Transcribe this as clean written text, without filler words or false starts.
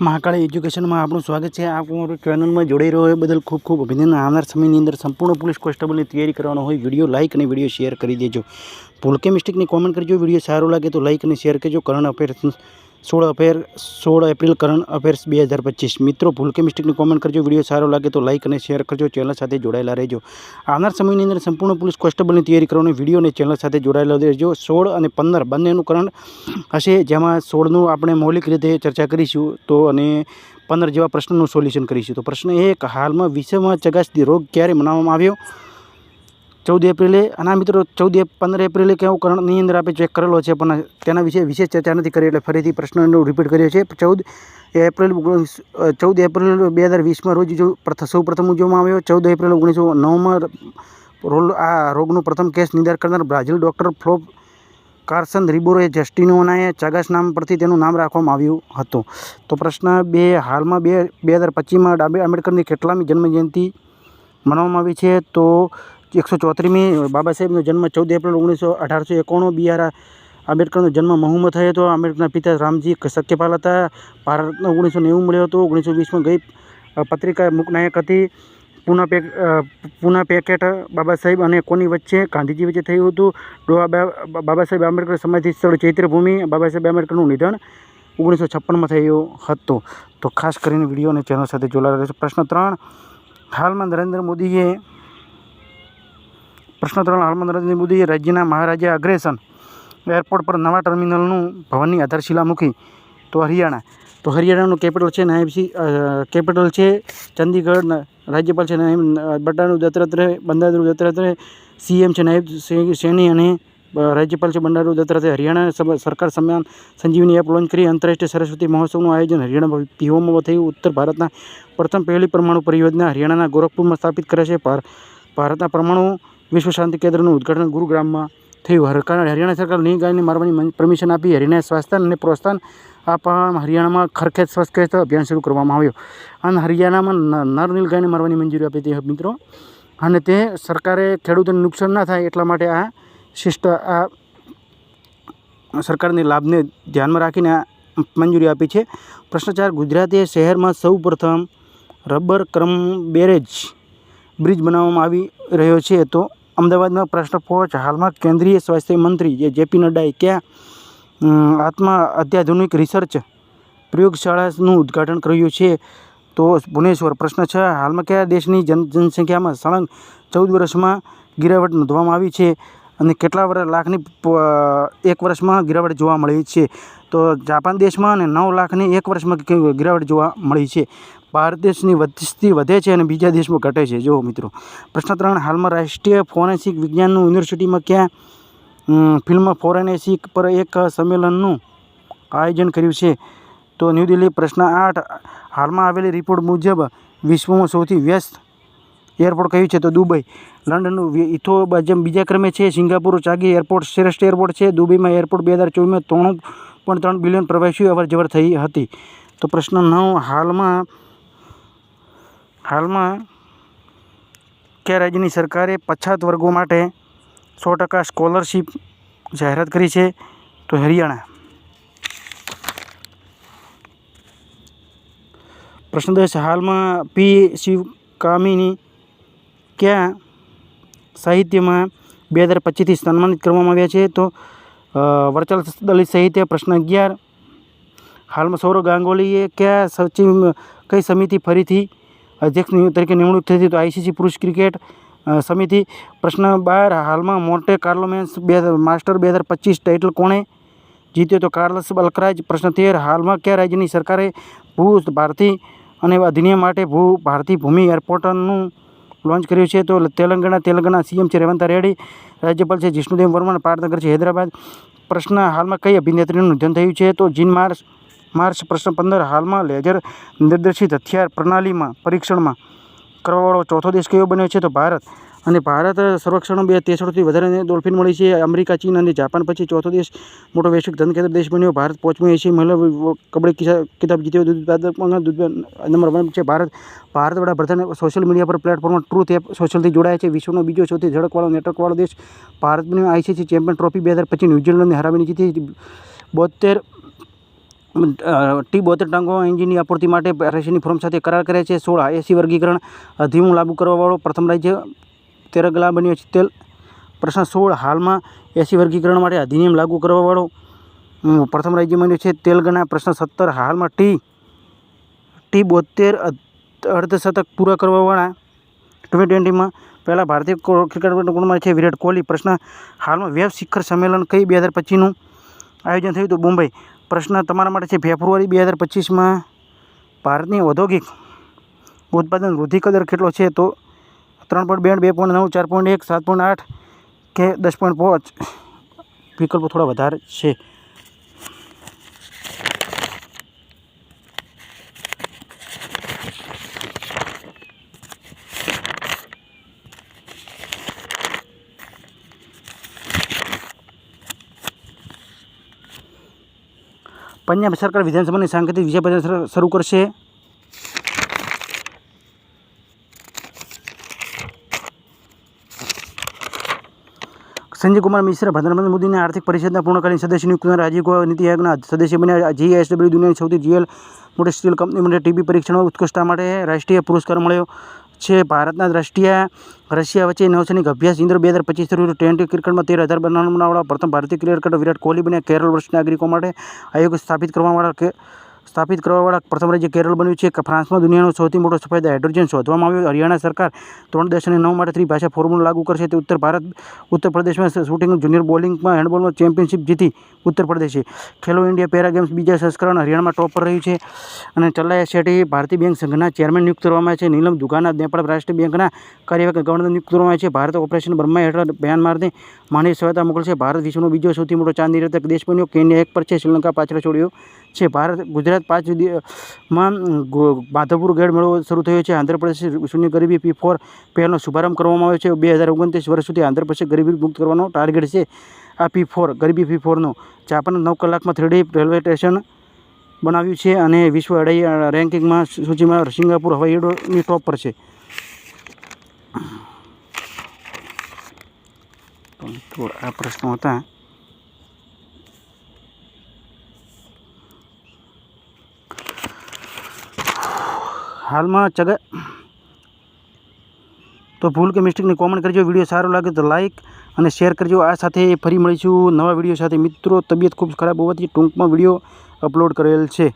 Mahakali education में आपनु स्वागत है। आप चैनल में जोड़ाई रहो बदल खूब खूब अभिनंदन। आवनार समय अंदर संपूर्ण पुलिस कोन्स्टेबल की तैयारी करवानो होय वीडियो लाइक और वीडियो शेर कर दीजिए। भूल के मिस्टेक नहीं कॉमेंट करजो। वीडियो सारो लगे तो लाइक और शेर करजो। Current affairs 16 April current affairs 2025 मित्रों भूल के मिस्टेक नहीं कॉमेंट करजो। वीडियो सारो लगे तो लाइक और शेर करजो। चैनल साथ जोड़ायेला रहो। आवनार समय अंदर संपूर्ण पुलिस कोन्स्टेबल की तैयारी करवानो वीडियो ने चैनल साथ जोड़ायेला रहो। 16 और 15 बंनेनु करंट हशे, जेमां 16 आपणे मौलिक रीते चर्चा करीशुं तो अने 15 जेवा प्रश्नों सोल्यूशन करीशुं। तो प्रश्न 1, हाल में विश्व में चगासती रोग क्यारे मनाववामां आव्यो? 14 एप्रिले। आना मित्रों 15 एप्रिले केवुं करंटनी अंदर आपणे चेक करेलो छे पण तेना विषे विशेष चर्चा नहीं करी एटले फरीथी प्रश्नों रिपीट करीए छे। 14 एप्रिल 2020 में रोज सौ प्रथम उजववामां आव्यो। 14 एप्रिल 1909 में आ रोगનું प्रथम केस નિદાન करનાર ब्राजील डॉक्टर फ्लोप कार्सन रिबोरे जस्टिनोनाए चागास नाम परथी तेनुं नाम राखवामां आव्युं हतुं। तो प्रश्न 2, हाल में 2025 में आंबेडकरनी કેટલામી जन्मजयंती मनाववामां आवी छे? तो 134મી। बाबा साहेबनो जन्म 14 एप्रिल 1891। बी.आर. आंबेडकरनो जन्म महूમાં થયો હતો। आंबेडकरना पिता रामजी सक्सेपाल हता। भारतनो 1990 मळ्यो હતો। 1920 में गई पत्रिका मूकनायक हती। पूना पैकेट बाबा साहेब अने कोनी वच्चे? गांधीजी वच्चे थयुं हतुं। बाबा साहेब आंबेडकर समाधि स्थळ चैत्यभूमि। बाबा साहेब आंबेडकरनुं निधन 1956 में थयुं हतुं। तो खास करीने विडियो ने चैनल साथे जोड़ायेला रहेजो। प्रश्न 3, हाल में नरेंद्र मोदीए राज्यना महाराजा अग्रेसन एरपोर्ट पर नवा टर्मिनलनुं भवननी आधारशिला मूकी? तो हरियाणा। तो हरियाणाનું कैपिटल है कैपिटल है चंडीगढ़। राज्यपाल है बंडारू दत्तात्रेय सीएम है नायब सैनी और राज्यपाल है बंडारू दत्तात्रेय। हरियाणा सरकार सम्मान संजीवनी एप लॉन्च करी। अंतरराष्ट्रीय सरस्वती महोत्सवનું આયોજન हरियाणा पीओમાં થયું। उत्तर भारतना प्रथम पहली परमाणु परियोजना हरियाणाના गोरखपुर में स्थापित करे छे। भारतना परमाणु विश्व शांति केन्द्रનું उद्घाटन गुरुग्राम में थयुं। हरियाणा सरकार नील गायने मारवानी परमिशन आपी। हरियाणा स्वास्थ्य और प्रोत्साहन आपवा हरियाणा में खरखेत स्वस्थ अभियान शुरू करवामां आव्युं। अने हरियाणा में नर नील गायने मारवानी मंजूरी आपी थी मित्रों। अने ते सरकारे खेडूतोने नुकसान न थाय एटला माटे आ सरकारने लाभने ध्यान में राखीने मंजूरी आपी छे। प्रश्न 4, गुजरात शहर में सौ प्रथम रबर क्रम बेरेज ब्रिज बनाववामां आवी रह्यो छे। तो अमदावाद में। प्रश्न 5, हाल में केंद्रीय स्वास्थ्य मंत्री जेपी नड्डाए क्या आत्मा अत्याधुनिक रिसर्च प्रयोगशाळाનું उद्घाटन कर्युं छे? तो भुवनेश्वर। प्रश्न 6, हाल में क्या देशनी जनसंख्या में सळंग 14 वर्ष में गिरावट नोंधवामां आवी छे अने केटला लाखनी 1 वर्ष में गिरावट जोवा मळी छे? तो जापान देश में 9 लाखनी 1 वर्ष में गिरावट जोवा मळी छे। भारत देशनी वस्ती वधे छे अने बीजा देश में घटे छे। जो मित्रों प्रश्न 3, हाल में राष्ट्रीय फोरेन्सिक विज्ञान यूनिवर्सिटी में क्या फिल्म फोरेन्सिक पर एक सम्मेलनનું आयोजन कर्युं छे? तो न्यू दिल्ली। प्रश्न 8, हाल में आवेली रिपोर्ट मुजब विश्व में सौथी व्यस्त एरपोर्ट कयुं छे? तो दुबई। लंडन हीथ्रो बीजा क्रमे है। सिंगापुर चागी एरपोर्ट श्रेष्ठ एरपोर्ट है। दुबई में एरपोर्ट 2024 में 3.3 बिलियन प्रवासीओ अवर जवर थई हती। तो प्रश्न 9, हाल में क्या राज्यनी सरकारे पछात वर्गों माटे 100% स्कॉलरशीप जाहेरात करी है? तो हरियाणा। प्रश्न 10, हाल में पी शिवकामिनी क्या साहित्य में 2025 थी सन्मानित करवामां आव्या छे? तो वर्चल दलित साहित्य। प्रश्न 11, हाल में सौरव गांगुलीए क्या सचिव कई समिति फरीथी अध्यक्ष तरीके निमणूक थई थी? तो आईसीसी पुरुष क्रिकेट समिति। प्रश्न 12, हाल में Monte Carlo men's master 2025 title कोणे जीत्यो? तो कार्लस अल्कराज। प्रश्न 13, हाल में क्या राज्यनी सरकारे भू भारती अने अधिनियम माटे भू भारती भूमि एरपोर्टનું लॉन्च कर्युं छे? तो तेलंगाणा सीएम है रेवंत रेड्डी। राज्यपाल है जिष्णुदेव वर्मा। पाटनगर है हैदराबाद। प्रश्न, हाल में कई अभिनेत्रीનું निधन थयुं छे? तो जीन मार्च। प्रश्न 15, हाल में लेजर निर्देशित हथियार प्रणाली में परीक्षण में करवावाळो चौथो देश कयो बन्यो छे? तो भारत। અને ભારત સંરક્ષણ 63થી વધારે ડોલ્ફિન મળી છે। અમેરિકા, ચીન અને જાપાન પછી ચોથો દેશ મોટો વૈશ્વિક ધનકેન્દ્ર દેશ બન્યો। ભારત 5મી એશિયન મહિલા કબડ્ડી ખિતાબ જીત્યો। નંબર 1 છે ભારત। ભારત વડાપ્રધાન સોશિયલ મીડિયા પર પ્લેટફોર્મ ટ્રુથ એપ સોશિયલથી જોડાયા છે। વિશ્વનો બીજો સૌથી ઝડપવાળો નેટવર્કવાળો દેશ ભારત બન્યો। આઈસીસી ચેમ્પિયન ટ્રોફી 2025 ન્યૂઝીલેન્ડને હરાવીને જીતી। T72 ટાંગો એન્જિનની આપૂર્તિ માટે રશિયાની ફર્મ સાથે કરાર કર્યા છે. 16 એસી વર્ગીકરણ અધિનિયમ લાગુ કરવાવાળો પ્રથમ રાજ્ય તેલંગાણા બન્યો છે. પ્રશ્ન 16 હાલમાં એસી વર્ગીકરણ માટે અધિનિયમ લાગુ કરવાવાળો પ્રથમ રાજ્ય બન્યો છે તેલંગાણા. પ્રશ્ન 17 હાલમાં T72 અર્ધશતક પૂરા કરવાવાળા T20માં પહેલા ભારતીય ક્રિકેટરમાં છે વિરાટ કોહલી. પ્રશ્ન હાલમાં વેબ શિખર સંમેલન કઈ 2025નું આયોજન થયું હતું? મુંબઈ. પ્રશ્ન તમારા માટે છે ફેબ્રુઆરી 2025માં ભારતની ઔદ્યોગિક ઉત્પાદન વૃદ્ધિ દર કેટલો છે? તો 3.2, 2.9, 4.1, 7.8 કે 10.5. વિકલ્પો થોડા વધારે છે. પંજાબ સરકાર વિધાનસભાની સાંકેતિક વિષયપત્ર શરૂ કરશે. સંજય કુમાર મિશ્રા પ્રધાનમંત્રી મોદીના આર્થિક પરિષદના પૂર્ણકાલીન સદસ્ય નિયુક્ત કરનાર. રાજીવ ગૌબા નીતિ આયોગના સદસ્ય બન્યા. GSW દુનિયાની સૌથી જીએલ મોટી સ્ટીલ કંપની માટે ટીબી પરીક્ષણમાં ઉત્કૃષ્ટતા માટે રાષ્ટ્રીય પુરસ્કાર મળ્યો છે. ભારતના રશિયા વચ્ચે નૌસૈનિક અભ્યાસ ઇન્દ્ર 2025 થયું. T20 ક્રિકેટમાં 13,000 બનાવવાવાળા પ્રથમ ભારતીય ક્રિકેટર વિરાટ કોહલી બન્યા. કેરળ વર્ષ નાગરિકો માટે આયોગ સ્થાપિત કરવાવાળા પ્રથમ રાજ્ય કેરળ બન્યું છે. ફ્રાન્સમાં દુનિયાનો સૌથી મોટો સફેદ હાઇડ્રોજન શોધવામાં આવ્યો. હરિયાણા સરકાર 3, 10 અને 9 માટે ત્રિભાષા ફોર્મ્યુલા લાગુ કરશે. તે ઉત્તર પ્રદેશમાં શૂટિંગ જુનિયર બોલિંગમાં હેન્ડબોલમાં ચેમ્પિયનશિપ જીતી ઉત્તર પ્રદેશે. ખેલો ઇન્ડિયા પેરા ગેમ્સ બીજા સંસ્કરણ હરિયાણામાં ટોપ પર રહ્યું છે. અને ચલ્લાયા શેટ્ટી ભારતીય બેંક સંઘના ચેરમેન નિયુક્ત કરવામાં આવ્યા છે. નીલમ દુગાના નેપાળ રાષ્ટ્રીય બેંકના કાર્યવાહક ગવર્નર નિયુક્ત કરવામાં આવ્યા છે. ભારત ઓપરેશન બ્રહ્મા હેઠળ મ્યાનમારને માનવીય સહાયતા મોકલશે. ભારત વિશ્વનો બીજો સૌથી મોટો ચા નિર્યાતક દેશ બન્યો. કેન્યા 1 પર છે. શ્રીલંકા પાછળ છોડ્યો છે. ગુજરાત 5માં માધવપુર ગેડ મેળો શરૂ થયો છે. આંધ્રપ્રદેશ શૂન્ય ગરીબી P4 પહેલનો શુભારંભ કરવામાં આવ્યો છે. 2029 વર્ષ સુધી આંધ્રપ્રદેશ ગરીબી મુક્ત કરવાનો ટાર્ગેટ છે. આ ગરીબી P4નો જાપાન 9 કલાકમાં 3D રેલવે સ્ટેશન બનાવ્યું છે. અને વિશ્વ હવાઈ રેન્કિંગમાં સૂચિમાં સિંગાપુર હવાઈ અડ્ડોની ટોપ પર છે. તો આ પ્રશ્નો હતા. હાલમાં તો ભૂલ કે મિસ્ટેકની કોમેન્ટ કરજો. વિડીયો સારો લાગે તો લાઇક અને શેર કરજો. આ સાથે ફરી મળીશું નવા વિડીયો સાથે. મિત્રો તબિયત ખૂબ ખરાબ હોવાથી ટૂંકમાં વિડીયો અપલોડ કરેલ છે.